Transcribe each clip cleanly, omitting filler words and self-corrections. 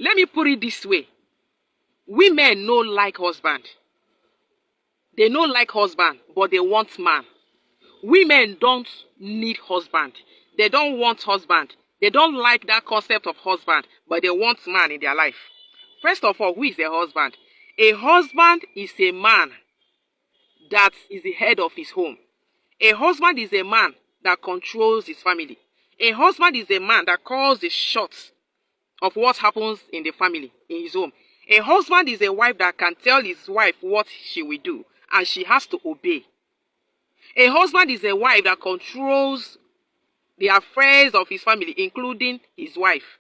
Let me put it this way. Women no like husband. They no like husband, but they want man. Women don't need husband. They don't want husband. They don't like that concept of husband, but they want man in their life. First of all, who is a husband? A husband is a man that is the head of his home. A husband is a man that controls his family. A husband is a man that calls the shots of what happens in the family, in his home. A husband is a wife that can tell his wife what she will do, and she has to obey. A husband is a wife that controls the affairs of his family, including his wife.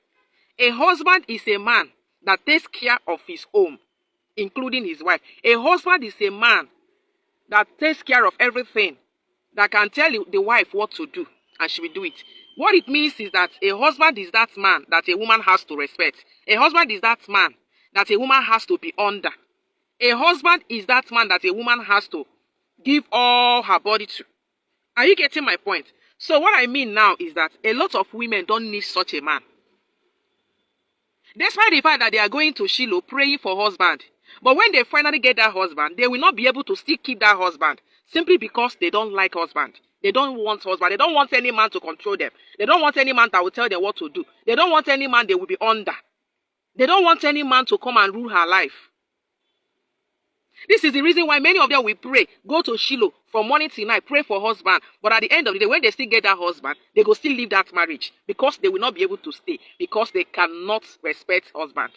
A husband is a man that takes care of his home, including his wife. A husband is a man that takes care of everything, that can tell the wife what to do, and she will do it. What it means is that a husband is that man that a woman has to respect. A husband is that man that a woman has to be under. A husband is that man that a woman has to give all her body to. Are you getting my point? So what I mean now is that a lot of women don't need such a man. Despite the fact that they are going to Shiloh praying for husband, but when they finally get that husband, they will not be able to still keep that husband simply because they don't like husband. They don't want husband. They don't want any man to control them. They don't want any man that will tell them what to do. They don't want any man they will be under. They don't want any man to come and rule her life. This is the reason why many of them will pray, go to Shiloh from morning till night, pray for husband. But at the end of the day, when they still get that husband, they go still leave that marriage because they will not be able to stay, because they cannot respect husband.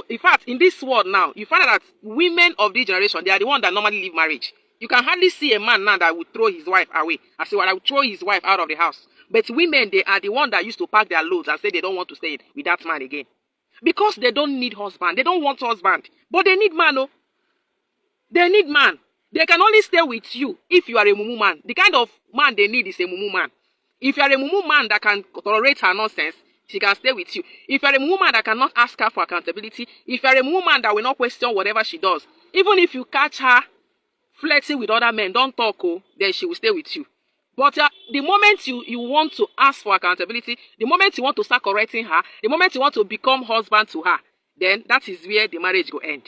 In fact, in this world now, you find out that women of this generation, they are the ones that normally leave marriage. You can hardly see a man now that would throw his wife away. I say, well, I would throw his wife out of the house. But women, they are the ones that used to pack their loads and say they don't want to stay with that man again. Because they don't need husband. They don't want husband. But they need man, oh. They need man. They can only stay with you if you are a mumu man. The kind of man they need is a mumu man. If you are a mumu man that can tolerate her nonsense, she can stay with you. If you are a mumu man that cannot ask her for accountability, if you are a mumu man that will not question whatever she does, even if you catch her flirting with other men, don't talk, oh, then she will stay with you. But the moment you want to ask for accountability, the moment you want to start correcting her, the moment you want to become husband to her, then that is where the marriage will end.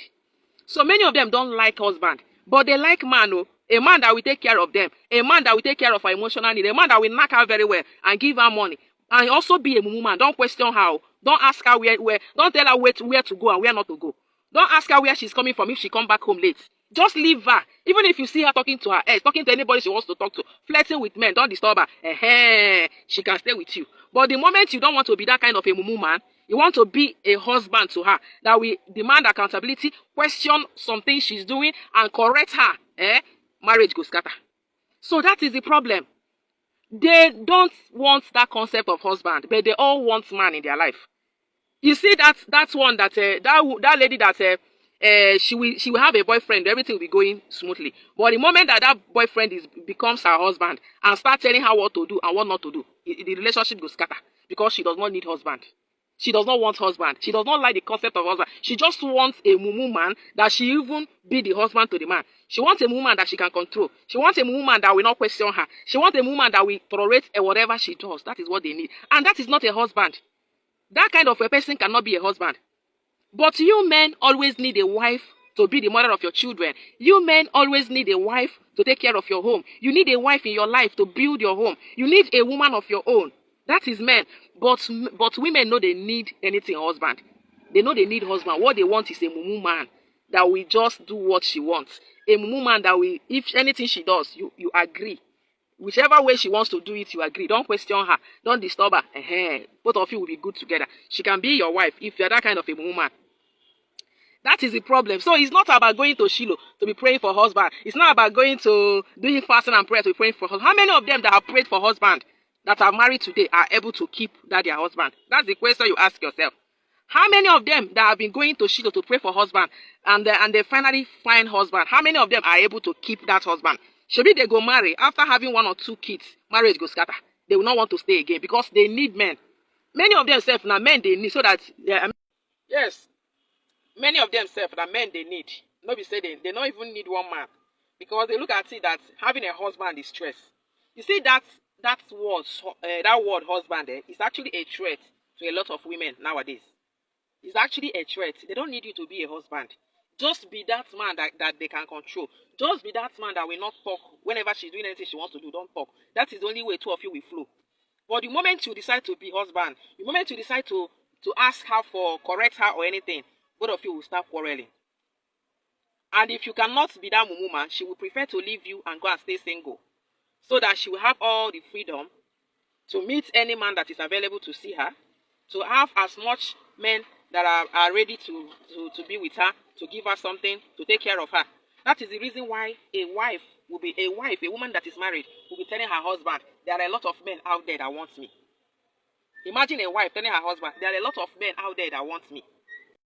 So many of them don't like husband, but they like man, oh, a man that will take care of them, a man that will take care of her emotional need, a man that will knock her very well and give her money, and also be a mumu man. Don't question her. Don't ask her where don't tell her where to go and where not to go. Don't ask her where she's coming from if she come back home late. Just leave her. Even if you see her talking to her ex, talking to anybody she wants to talk to, flirting with men, don't disturb her. She can stay with you. But the moment you don't want to be that kind of a mumu man, you want to be a husband to her, that will demand accountability, question something she's doing, and correct her, marriage goes scatter. So that is the problem. They don't want that concept of husband, but they all want man in their life. You see that's one that that lady that she will have a boyfriend, everything will be going smoothly. But the moment that boyfriend becomes her husband and start telling her what to do and what not to do, the relationship goes scatter because she does not need husband. She does not want husband. She does not like the concept of husband. She just wants a mumu man that she even be the husband to the man. She wants a mumu man that she can control. She wants a mumu man that will not question her. She wants a mumu man that will tolerate whatever she does. That is what they need. And that is not a husband. That kind of a person cannot be a husband. But you men always need a wife to be the mother of your children. You men always need a wife to take care of your home. You need a wife in your life to build your home. You need a woman of your own. That is men. But women know they need anything husband. They know they need husband. What they want is a mumu man that will just do what she wants. A mumu man that will, if anything she does, you agree. Whichever way she wants to do it, you agree. Don't question her. Don't disturb her. Both of you will be good together. She can be your wife if you're that kind of a mumu man. That is the problem. So it's not about going to Shiloh to be praying for husband. It's not about going to doing fasting and prayer to be praying for husband. How many of them that have prayed for husband that are married today are able to keep that their husband? That's the question you ask yourself. How many of them that have been going to Shiloh to pray for husband and they finally find husband, how many of them are able to keep that husband? Maybe they go marry after having 1 or 2 kids, marriage goes scatter. They will not want to stay again because they need men. Many of them now men they need so that yes. Many of them that men they need. Nobody say they don't even need one man. Because they look at it that having a husband is stress. You see that word husband is actually a threat to a lot of women nowadays. It's actually a threat. They don't need you to be a husband. Just be that man that they can control. Just be that man that will not talk whenever she's doing anything she wants to do. Don't talk. That is the only way two of you will flow. But the moment you decide to be husband, the moment you decide to ask her for, correct her or anything, both of you will start quarreling. And if you cannot be that woman, she will prefer to leave you and go and stay single, so that she will have all the freedom to meet any man that is available to see her, to have as much men that are ready to be with her, to give her something, to take care of her. That is the reason why a woman that is married, will be telling her husband, there are a lot of men out there that want me. Imagine a wife telling her husband, there are a lot of men out there that want me.